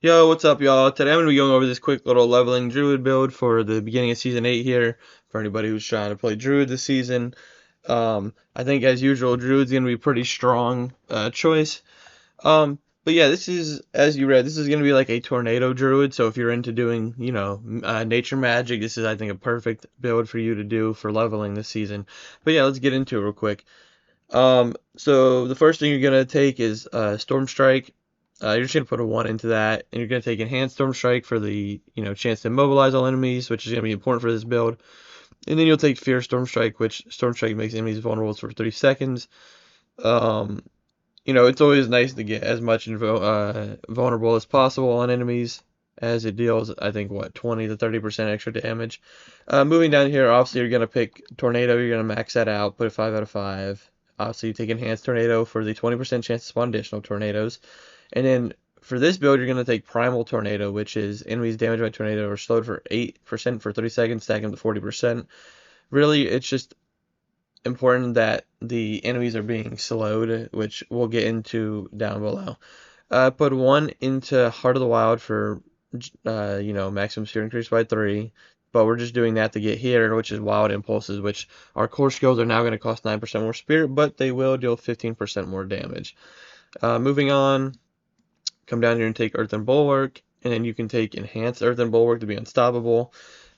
Yo, what's up, y'all? Today I'm going to be going over this quick little leveling Druid build for the beginning of Season 8 here, for anybody who's trying to play Druid this season. I think, as usual, Druid's going to be a pretty strong choice. But yeah, this is, as you read, this is going to be like a tornado Druid, so if you're into doing, nature magic, this is, I think, a perfect build for you to do for leveling this season. But yeah, let's get into it real quick. So the first thing you're gonna take is Storm Strike. You're just gonna put a 1 into that, and you're gonna take Enhanced Storm Strike for the chance to immobilize all enemies, which is gonna be important for this build. And then you'll take Fear Storm Strike, which Storm Strike makes enemies vulnerable for 3 seconds. Um, it's always nice to get as much vulnerable as possible on enemies, as it deals, I think, what, 20 to 30% extra damage. Moving down here, obviously you're gonna pick Tornado. You're gonna max that out, put it 5 out of 5. Obviously, you take Enhanced Tornado for the 20% chance to spawn additional tornadoes. And then for this build, you're going to take Primal Tornado, which is enemies damaged by tornado are slowed for 8% for 30 seconds, stacking to 40%. Really, it's just important that the enemies are being slowed, which we'll get into down below. Put 1 into Heart of the Wild for, maximum spear increase by 3. But we're just doing that to get here, which is Wild Impulses, which our core skills are now going to cost 9% more spirit, but they will deal 15% more damage. Moving on, come down here and take Earthen Bulwark, and then you can take Enhanced Earthen Bulwark to be unstoppable.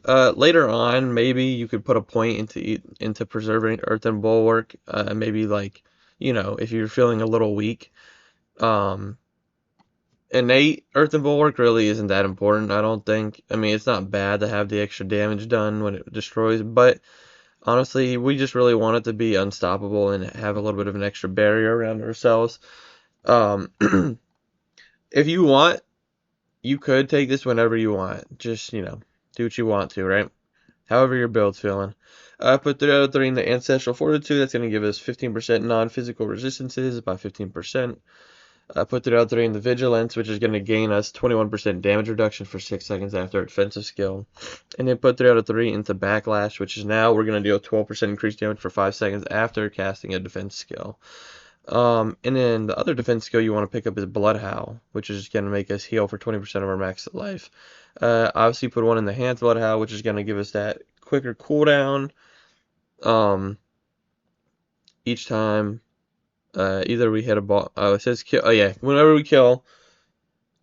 Later on, maybe you could put a point into preserving Earthen Bulwark. Maybe like, if you're feeling a little weak. Um, Innate Earthen Bulwark really isn't that important, I don't think. I mean, it's not bad to have the extra damage done when it destroys, but honestly, we just really want it to be unstoppable and have a little bit of an extra barrier around ourselves. Um, if you want, you could take this whenever you want. Just, do what you want to, right? However your build's feeling. Put 3 out of 3 in the Ancestral Fortitude. That's going to give us 15% non-physical resistances by 15%. Put 3 out of 3 in the Vigilance, which is going to gain us 21% damage reduction for 6 seconds after a defensive skill. And then put 3 out of 3 into Backlash, which is now we're going to deal 12% increased damage for 5 seconds after casting a defense skill. And then the other defense skill you want to pick up is Blood Howl, which is going to make us heal for 20% of our max life. Obviously, put 1 in the Hands Blood Howl, which is going to give us that quicker cooldown. Each time, either we hit a ball. Oh, it says kill. Oh yeah, whenever we kill,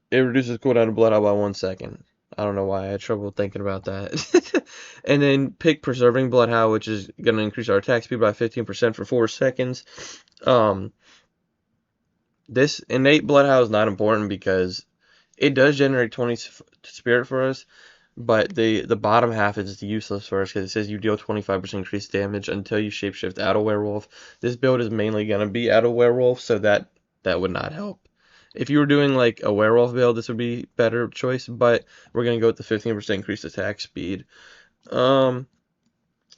it reduces cooldown of Blood Howl by 1 second. I don't know why I had trouble thinking about that. And then pick Preserving Blood Howl, which is going to increase our attack speed by 15% for 4 seconds. This innate Blood Howl is not important because it does generate 20 spirit for us, but the bottom half is useless for us because it says you deal 25% increased damage until you shapeshift out of werewolf. This build is mainly going to be out of werewolf, so that would not help. If you were doing like a werewolf build, this would be better choice, but we're going to go with the 15% increased attack speed. Then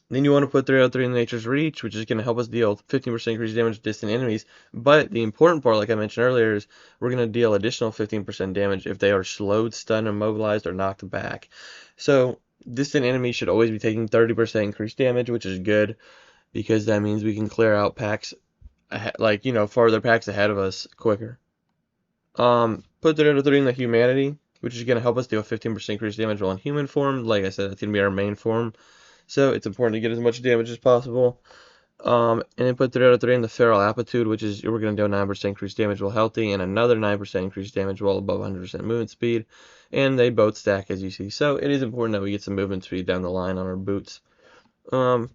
you want to put 3 out of 3 in Nature's Reach, which is going to help us deal 15% increased damage to distant enemies. But the important part, like I mentioned earlier, is we're going to deal additional 15% damage if they are slowed, stunned, immobilized, or knocked back. So distant enemies should always be taking 30% increased damage, which is good because that means we can clear out packs, farther packs ahead of us quicker. Put 3 out of 3 in the Humanity, which is going to help us deal 15% increased damage while in human form. Like I said, that's going to be our main form. So it's important to get as much damage as possible. And then put 3 out of 3 in the Feral Aptitude, which is we're going to do 9% increased damage while healthy and another 9% increased damage while above 100% movement speed. And they both stack, as you see. So it is important that we get some movement speed down the line on our boots. You're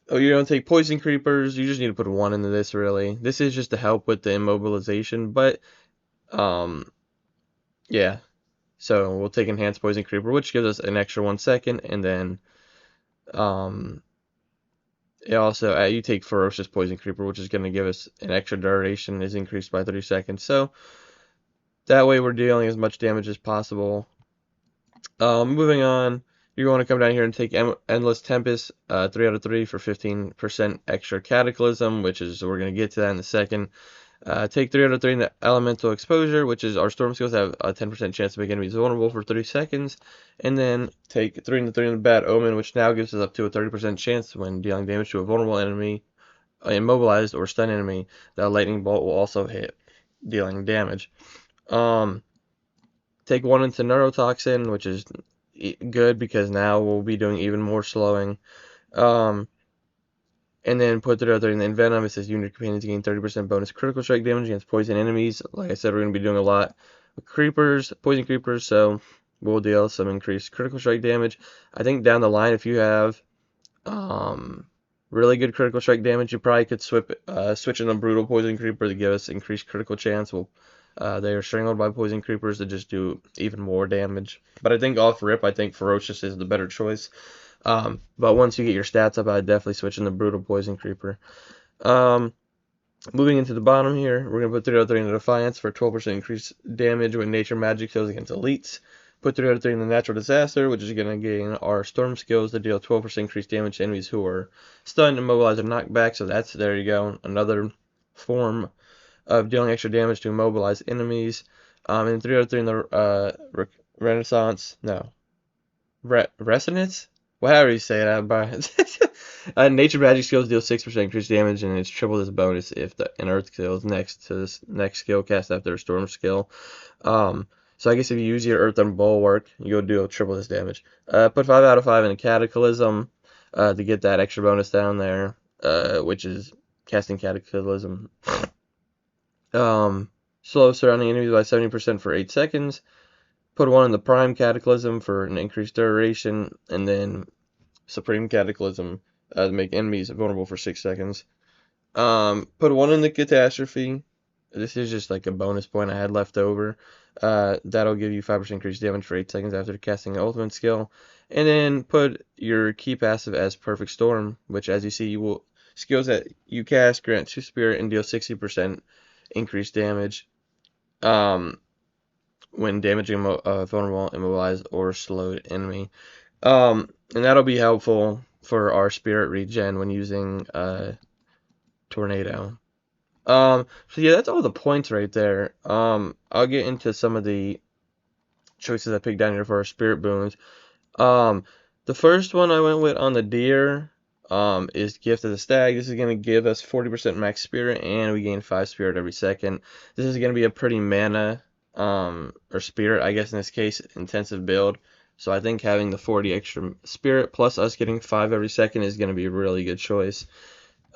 going to take Poison Creepers. You just need to put 1 into this, really. This is just to help with the immobilization, but, yeah. So we'll take Enhanced Poison Creeper, which gives us an extra 1 second, and then, it also, you take Ferocious Poison Creeper, which is going to give us an extra duration, is increased by 30 seconds. So that way we're dealing as much damage as possible. Moving on, you're going to come down here and take Endless Tempest, 3 out of 3 for 15% extra Cataclysm, which is, we're going to get to that in a second. Take 3 out of 3 in the Elemental Exposure, which is our Storm skills have a 10% chance to make enemies vulnerable for 30 seconds. And then take 3 out of 3 in the Bad Omen, which now gives us up to a 30% chance when dealing damage to a vulnerable enemy, immobilized, or stunned enemy. That Lightning Bolt will also hit, dealing damage. Take 1 into neurotoxin, which is good because now we'll be doing even more slowing. And then put the other in the venom. It says unit companions gain 30% bonus critical strike damage against poison enemies. Like I said, we're going to be doing a lot with creepers, poison creepers, so we'll deal some increased critical strike damage. I think down the line, if you have really good critical strike damage, you probably could switch in a brutal poison creeper to give us increased critical chance. They are strangled by poison creepers to just do even more damage. But I think off rip, I think ferocious is the better choice. But once you get your stats up, I'd definitely switch in the brutal poison creeper. Moving into the bottom here, we're going to put 3 out of 3 into Defiance for 12% increased damage when nature magic kills against elites. Put 3 out of 3 in the Natural Disaster, which is going to gain our storm skills to deal 12% increased damage to enemies who are stunned, immobilized, or knocked back. So that's, there you go, another form of dealing extra damage to immobilize enemies. And 3 out of 3 in the Renaissance, no, Resonance? Whatever you say that, but nature magic skills deal 6% increased damage, and it's triple this bonus if an earth skill is next to this next skill cast after a storm skill. So I guess if you use your earth and bulwark, you'll do triple this damage. Put 5 out of 5 in a cataclysm to get that extra bonus down there, which is casting cataclysm. Slow surrounding enemies by 70% for 8 seconds. Put 1 in the Prime Cataclysm for an increased duration, and then Supreme Cataclysm to make enemies vulnerable for 6 seconds. Put 1 in the Catastrophe. This is just like a bonus point I had left over. That'll give you 5% increased damage for 8 seconds after casting an ultimate skill. And then put your key passive as Perfect Storm, which, as you see, skills that you cast grant 2 spirit and deal 60% increased damage. When damaging a vulnerable, immobilized, or slowed enemy. And that'll be helpful for our spirit regen when using Tornado. So yeah, that's all the points right there. I'll get into some of the choices I picked down here for our spirit boons. The first one I went with on the deer is Gift of the Stag. This is going to give us 40% max spirit, and we gain 5 spirit every second. This is going to be a pretty mana or spirit, I guess in this case, intensive build. So I think having the 40 extra spirit plus us getting 5 every second is going to be a really good choice.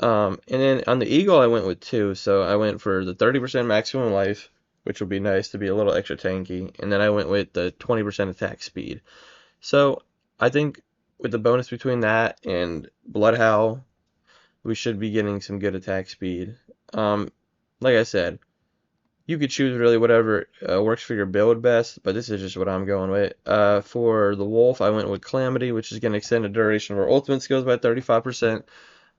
And then on the eagle, I went with 2. So I went for the 30% maximum life, which would be nice to be a little extra tanky. And then I went with the 20% attack speed. So I think with the bonus between that and Bloodhowl, we should be getting some good attack speed. Like I said, you could choose really whatever works for your build best, but this is just what I'm going with. For the wolf, I went with Calamity, which is going to extend the duration of our ultimate skills by 35%.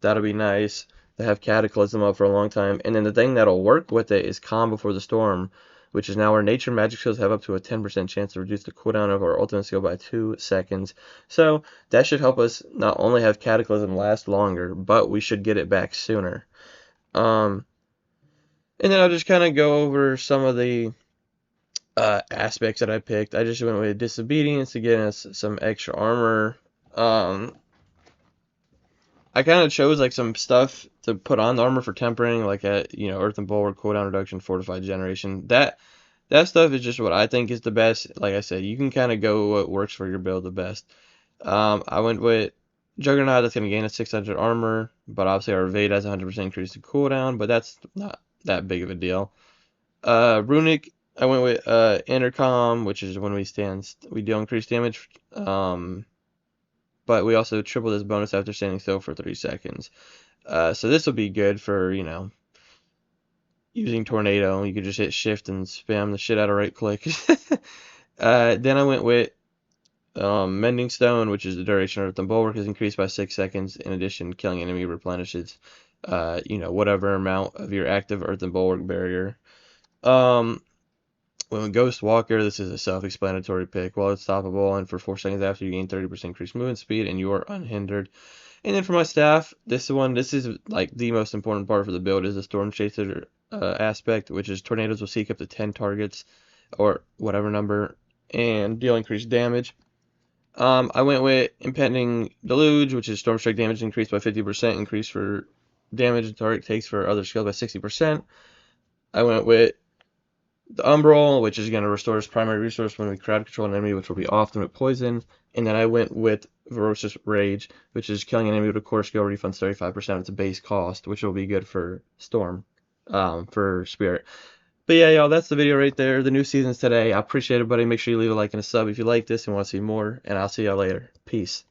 That'll be nice to have Cataclysm up for a long time. And then the thing that'll work with it is Calm Before the Storm, which is now our nature magic skills have up to a 10% chance to reduce the cooldown of our ultimate skill by 2 seconds. So that should help us not only have Cataclysm last longer, but we should get it back sooner. And then I'll just kind of go over some of the aspects that I picked. I just went with Disobedience to get us some extra armor. I kind of chose like some stuff to put on the armor for tempering, like Earth and Bulwark, cooldown reduction, fortified generation. That stuff is just what I think is the best. Like I said, you can kind of go what works for your build the best. I went with Juggernaut. That's going to gain us 600 armor, but obviously our evade has 100% increase to cooldown, but that's not that big of a deal. Runic, I went with Intercom, which is when we deal increased damage. But we also triple this bonus after standing still for 3 seconds. So this will be good for, using Tornado. You could just hit shift and spam the shit out of right click. Then I went with Mending Stone, which is the duration of Earth and Bulwark is increased by 6 seconds. In addition, killing enemy replenishes, whatever amount of your active Earth and Bulwark barrier. When Ghost Walker, this is a self-explanatory pick. While it's stoppable, and for 4 seconds after, you gain 30% increased movement speed, and you are unhindered. And then for my staff, this is like the most important part for the build is the Storm Chaser aspect, which is tornadoes will seek up to 10 targets, or whatever number, and deal increased damage. I went with Impending Deluge, which is Storm Strike damage increased by 50%, increase for damage the target takes for other skills by 60%. I went with the Umbral, which is going to restore his primary resource when we crowd control an enemy, which will be often with poison. And then I went with Ferocious Rage, which is killing an enemy with a core skill refunds 35% of its base cost, which will be good for Storm, for Spirit. But yeah, y'all, that's the video right there. The new season's today. I appreciate it, buddy. Make sure you leave a like and a sub if you like this and want to see more. And I'll see y'all later. Peace.